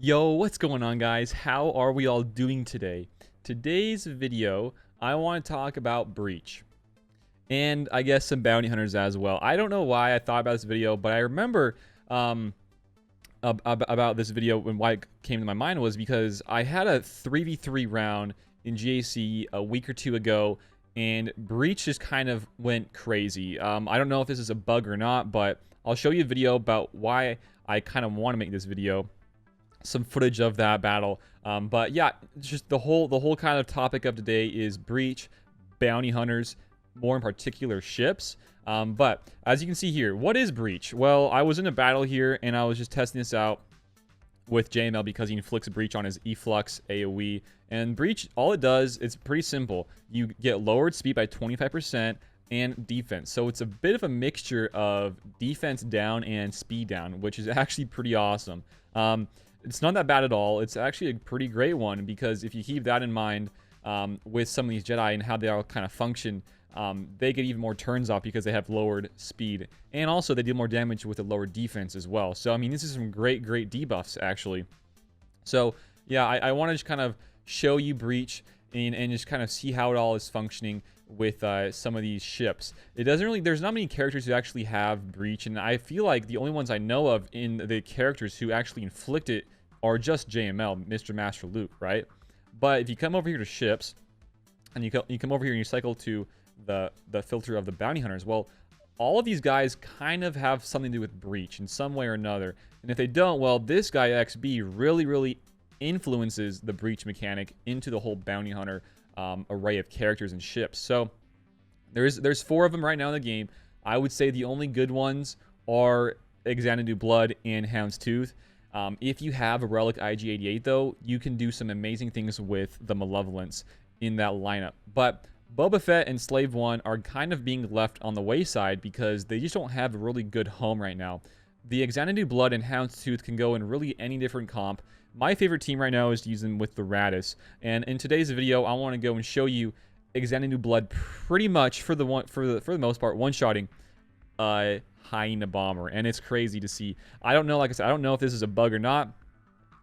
Yo, what's going on, guys? How are we all doing today? Today's video, I want to talk about Breach. And I guess some bounty hunters as well. I don't know why I thought about this video, but I remember about this video when why it came to my mind was because I had a 3v3 round in GAC a week or two ago, and Breach just kind of went crazy. I don't know if this is a bug or not, but I'll show you a video about why I kind of want to make this video. Some footage of that battle, but yeah, just the whole kind of topic of today is Breach, bounty hunters, more in particular ships. But as you can see here, what is Breach? Well, I was in a battle here and I was just testing this out with JML because he inflicts Breach on his Efflux AoE. And Breach, all it does, it's pretty simple. You get lowered speed by 25% and defense. So it's a bit of a mixture of defense down and speed down, which is actually pretty awesome. It's not that bad at all. It's actually a pretty great one because if you keep that in mind with some of these Jedi and how they all kind of function, they get even more turns off because they have lowered speed. And also they do more damage with a lower defense as well. So, I mean, this is some great debuffs, actually. So, yeah, I want to just kind of show you Breach and just kind of see how it all is functioning with some of these ships. It doesn't really, there's not many characters who actually have Breach, and I feel like the only ones I know of in the characters who actually inflict it are just JML, Mr. Master Luke, right? But if you come over here to ships, and you come over here and you cycle to the filter of the bounty hunters, well, all of these guys kind of have something to do with Breach in some way or another. And if they don't, well, this guy XB really influences the Breach mechanic into the whole bounty hunter array of characters and ships. So there's 4 of them right now in the game. I would say the only good ones are Xanadu Blood and Houndstooth. If you have a Relic IG-88, though, you can do some amazing things with the Malevolence in that lineup. But Boba Fett and Slave One are kind of being left on the wayside because they just don't have a really good home right now. The Xanadu Blood and Houndstooth can go in really any different comp. My favorite team right now is to use them with the Radis. And in today's video, I want to go and show you Xanadu Blood pretty much for the most part one-shotting Hyena bomber, and it's crazy to see. I don't know, like I said, I don't know if this is a bug or not,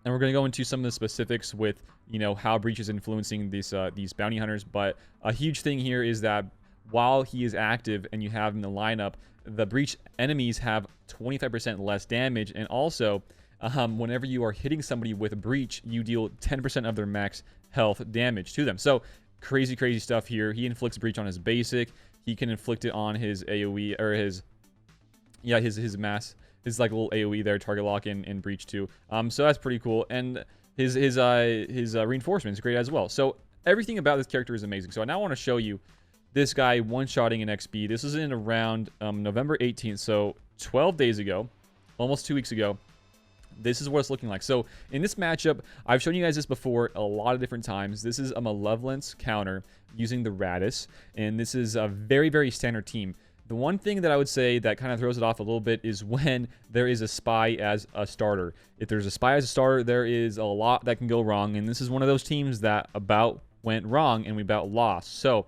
and we're going to go into some of the specifics with, you know, how Breach is influencing these bounty hunters. But a huge thing here is that while he is active and you have him in the lineup, the Breach enemies have 25% less damage, and also whenever you are hitting somebody with a Breach, you deal 10% of their max health damage to them. So crazy stuff here. He inflicts Breach on his basic. He can inflict it on his AoE, or his mass, his like little AoE there, target lock and Breach too. So that's pretty cool. And his reinforcement is great as well. So everything about this character is amazing. So I now want to show you this guy one-shotting in XP. This is in around November 18th, so 12 days ago, almost 2 weeks ago. This is what it's looking like. So in this matchup, I've shown you guys this before a lot of different times. This is a Malevolence counter using the Radis, and this is a very standard team. The one thing that I would say that kind of throws it off a little bit is when there is a spy as a starter. If there's a spy as a starter, there is a lot that can go wrong, and this is one of those teams that about went wrong and we about lost. So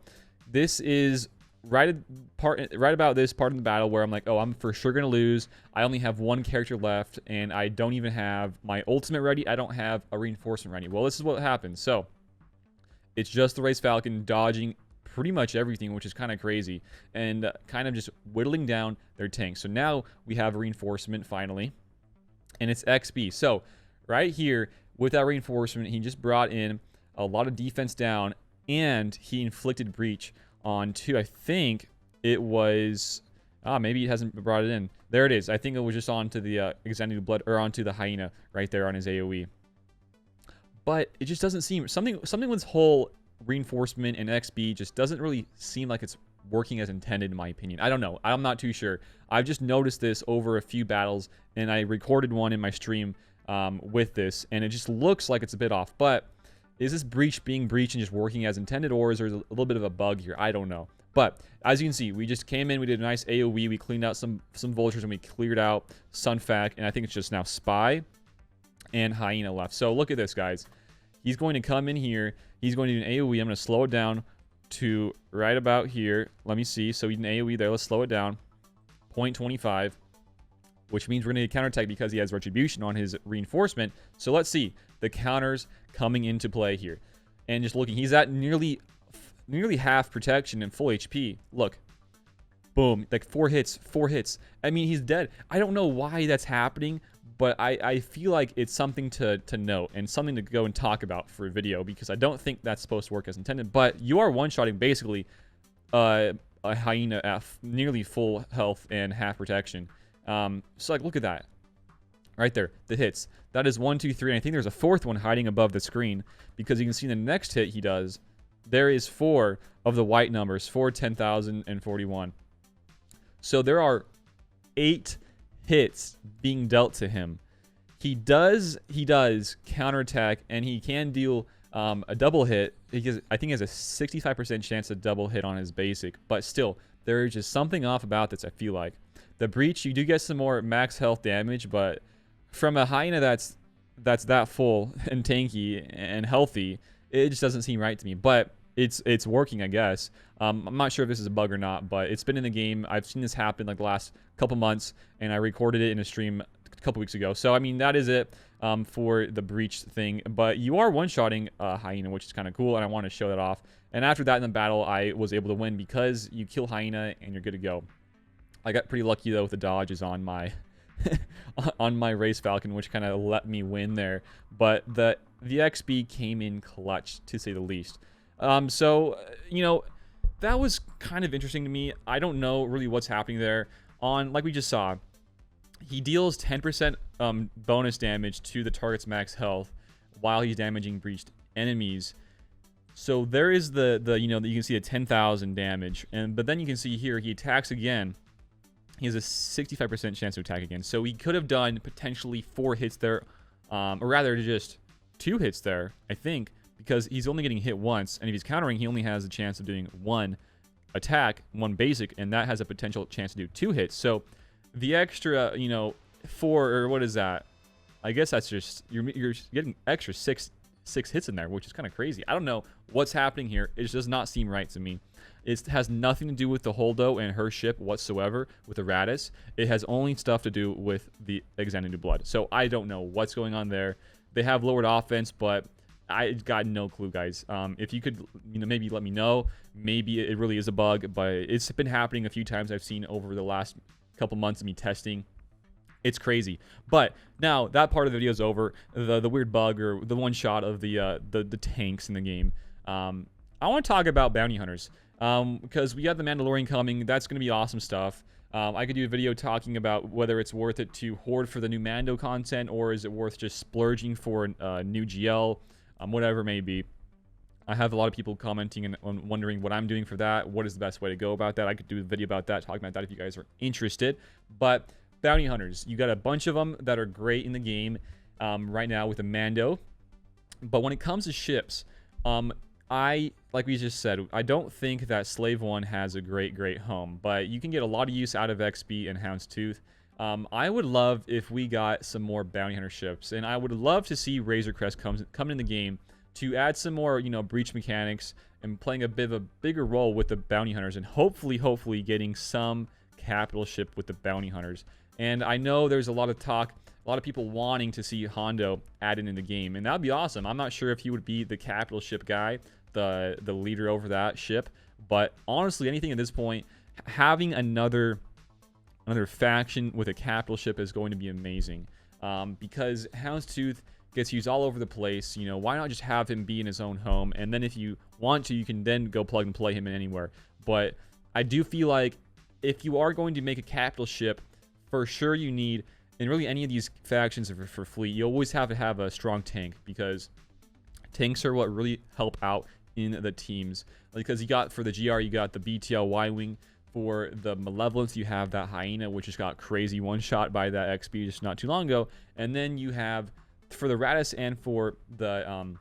this is right about this part of the battle where I'm like, oh, I'm for sure gonna lose. I only have one character left, and I don't even have my ultimate ready. I don't have a reinforcement ready. Well, this is what happens. So it's just the Race Falcon dodging pretty much everything, which is kind of crazy, and kind of just whittling down their tanks. So now we have reinforcement finally, and it's XP. So right here with that reinforcement, he just brought in a lot of defense down, and he inflicted Breach onto, I think it was, maybe it hasn't brought it in. There it is. I think it was just onto the Xanadu Blood, or onto the Hyena right there on his AoE. But it just doesn't seem, something with this whole reinforcement and XP just doesn't really seem like it's working as intended, in my opinion. I don't know. I'm not too sure. I've just noticed this over a few battles, and I recorded one in my stream with this, and it just looks like it's a bit off. But is this Breach being Breach and just working as intended, or is there a little bit of a bug here? I don't know. But as you can see, we just came in, we did a nice AoE, we cleaned out some vultures, and we cleared out Sunfac, and I think it's just now Spy and Hyena left. So look at this, guys. He's going to come in here. He's going to do an AoE. I'm going to slow it down to right about here. Let me see. So he did an AoE there. Let's slow it down. 0.25. which means we're going to get counterattack because he has retribution on his reinforcement. So let's see the counters coming into play here. And just looking, he's at nearly half protection and full HP. Look. Boom. Like 4 hits. I mean, he's dead. I don't know why that's happening, but I feel like it's something to note and something to go and talk about for a video, because I don't think that's supposed to work as intended. But you are one-shotting basically a Hyena at nearly full health and half protection. So like, look at that. Right there, the hits. That is 1, 2, 3, and I think there's a 4th one hiding above the screen, because you can see the next hit he does. There is 4 of the white numbers, 4, 10,000, and 41. So there are 8 hits being dealt to him. He does counterattack, and he can deal a double hit. Because I think he has a 65% chance to double hit on his basic, but still, there is just something off about this, I feel like. The breach, you do get some more max health damage, but from a Hyena that's that full and tanky and healthy, it just doesn't seem right to me. But it's working, I guess. I'm not sure if this is a bug or not, but it's been in the game. I've seen this happen like the last couple months, and I recorded it in a stream a couple weeks ago. So I mean, that is it for the breach thing. But you are one-shotting Hyena, which is kind of cool, and I want to show that off. And after that in the battle, I was able to win because you kill Hyena and you're good to go. I got pretty lucky though with the dodges on my on my race falcon, which kind of let me win there. But the XP came in clutch, to say the least. So you know, that was kind of interesting to me. I don't know really what's happening there. Like we just saw, he deals 10% bonus damage to the target's max health while he's damaging breached enemies. So there is the you know, you can see the 10,000 damage, but then you can see here he attacks again. He has a 65% chance to attack again. So he could have done potentially 4 hits there, or rather just 2 hits there, I think, because he's only getting hit once, and if he's countering, he only has a chance of doing 1 attack, 1 basic, and that has a potential chance to do 2 hits. So the extra, you know, 4, or what is that? I guess that's just, you're getting extra 6 hits in there, which is kind of crazy. I don't know what's happening here. It just does not seem right to me. It has nothing to do with the Holdo and her ship whatsoever with the Radis. It has only stuff to do with the Xanadu Blood. So I don't know what's going on there. They have lowered offense, but I got no clue, guys. If you could, you know, maybe let me know. Maybe it really is a bug, but it's been happening a few times I've seen over the last couple months of me testing. It's crazy. But now that part of the video is over. The weird bug or the one shot of the tanks in the game. I want to talk about bounty hunters. Because we got the Mandalorian coming. That's going to be awesome stuff. I could do a video talking about whether it's worth it to hoard for the new Mando content, or is it worth just splurging for a new GL, whatever it may be. I have a lot of people commenting and wondering what I'm doing for that. What is the best way to go about that? I could do a video about that, talking about that if you guys are interested. But bounty hunters, you got a bunch of them that are great in the game right now with the Mando. But when it comes to ships, like we just said, I don't think that Slave 1 has a great home, but you can get a lot of use out of XP and Houndstooth. I would love if we got some more bounty hunter ships, and I would love to see Razor Crest come in the game to add some more, you know, breach mechanics and playing a bit of a bigger role with the bounty hunters, and hopefully getting some capital ship with the bounty hunters. And I know there's a lot of talk, a lot of people wanting to see Hondo added in the game, and that would be awesome. I'm not sure if he would be the capital ship guy, the leader over that ship, but honestly, anything at this point, having another faction with a capital ship is going to be amazing, because Houndstooth gets used all over the place. You know, why not just have him be in his own home, and then if you want to, you can then go plug and play him in anywhere. But I do feel like if you are going to make a capital ship, for sure you need, in really any of these factions for fleet, you always have to have a strong tank, because tanks are what really help out in the teams. Because you got, for the GR, you got the BTL Y-Wing. For the Malevolence, you have that Hyena, which just got crazy one-shot by that XP just not too long ago. And then you have, for the Radis and for the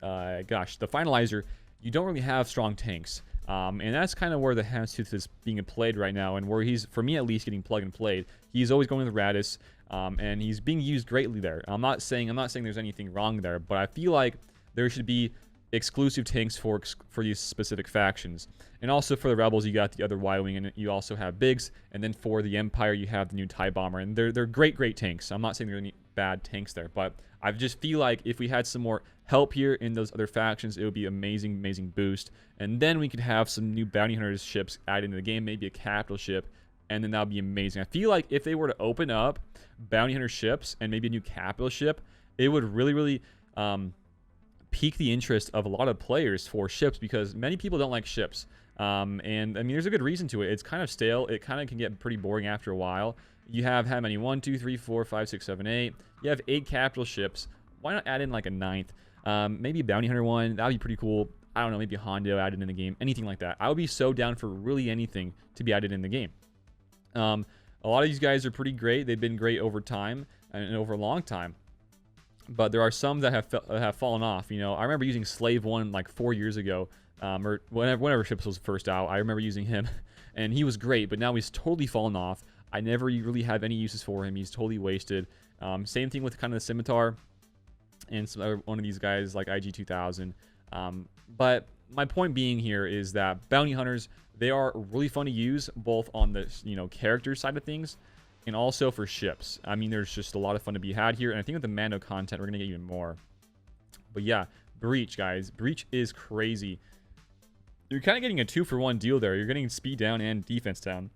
Finalizer, you don't really have strong tanks. And that's kind of where the Houndstooth is being played right now, and where he's, for me at least, getting plug and played. He's always going to the Radis, and he's being used greatly there. I'm not saying there's anything wrong there, but I feel like there should be, exclusive tanks for these specific factions. And also for the rebels, you got the other Y-wing, and you also have Biggs. And then for the Empire, you have the new TIE bomber, and they're great tanks. I'm not saying there are any bad tanks there, but I just feel like if we had some more help here in those other factions, it would be amazing boost. And then we could have some new bounty hunters ships added into the game, maybe a capital ship, and then that would be amazing. I feel like if they were to open up bounty hunter ships and maybe a new capital ship, it would really pique the interest of a lot of players for ships, because many people don't like ships. And I mean, there's a good reason to it. It's kind of stale. It kind of can get pretty boring after a while. You have how many? 1, 2, 3, 4, 5, 6, 7, 8. You have 8 capital ships. Why not add in like a 9th? Maybe a bounty hunter one. That would be pretty cool. I don't know, maybe a Hondo added in the game. Anything like that. I would be so down for really anything to be added in the game. A lot of these guys are pretty great. They've been great over time and over a long time. But there are some that have fallen off. You know, I remember using Slave 1 like 4 years ago, or whenever Ships was first out. I remember using him, and he was great. But now he's totally fallen off. I never really have any uses for him. He's totally wasted. Same thing with kind of the Scimitar and some other one of these guys like IG-2000. But my point being here is that bounty hunters, they are really fun to use, both on the character side of things and also for ships. I mean, there's just a lot of fun to be had here, and I think with the Mando content, we're gonna get even more. But yeah, Breach, guys, Breach is crazy. You're kind of getting a 2-for-1 deal there. You're getting speed down and defense down,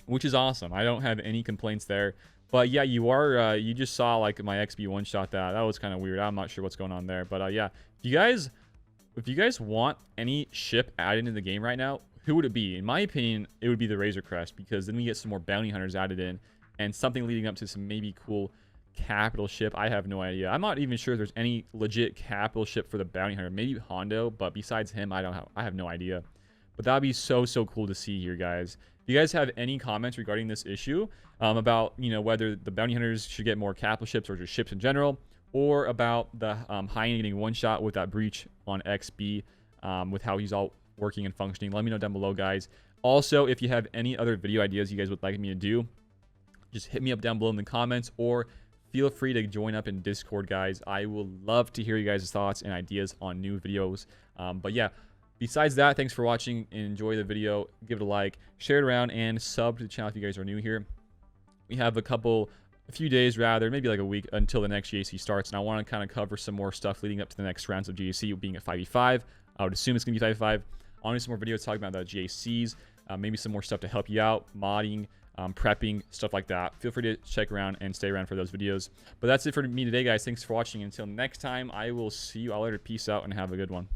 which is awesome. I don't have any complaints there. But yeah, you just saw like my XB one-shot that. That was kind of weird. I'm not sure what's going on there. But yeah, if you guys want any ship added into the game right now, who would it be? In my opinion, it would be the Razor Crest, because then we get some more bounty hunters added in and something leading up to some maybe cool capital ship. I have no idea. I'm not even sure if there's any legit capital ship for the bounty hunter. Maybe Hondo, but besides him, I have no idea. But that'd be so cool to see here, guys. If you guys have any comments regarding this issue, about whether the bounty hunters should get more capital ships or just ships in general, or about the Hyena getting one shot with that Breach on XB, with how he's all working and functioning, let me know down below, guys. Also, if you have any other video ideas you guys would like me to do, just hit me up down below in the comments, or feel free to join up in Discord, guys. I will love to hear you guys' thoughts and ideas on new videos. But yeah, besides that, thanks for watching and enjoy the video. Give it a like, share it around, and sub to the channel if you guys are new here. We have a few days, maybe like a week until the next GAC starts, and I want to kind of cover some more stuff leading up to the next rounds of GAC, being at 5v5. I would assume it's going to be 5v5. I want to do some more videos talking about the GACs, maybe some more stuff to help you out, modding, prepping, stuff like that. Feel free to check around and stay around for those videos. But that's it for me today, guys. Thanks for watching. Until next time, I will see you all later. Peace out and have a good one.